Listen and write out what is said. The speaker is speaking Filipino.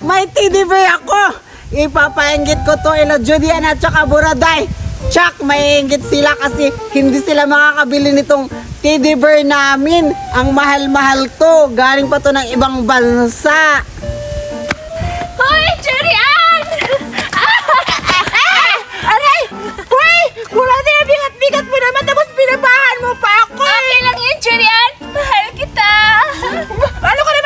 May teddy bear ako. Ipapainggit ko to ila Judian at saka Buraday. Tsak, maiinggit sila kasi hindi sila makakabili nitong teddy bear namin. Ang mahal-mahal to. Galing pa to ng ibang bansa. Hoy, Julian! Aray! Hoy! Buraday, bigat-bigat mo naman tapos pinabahan mo pa ako. Okay lang yun, Julian. Mahal kita. Ano ka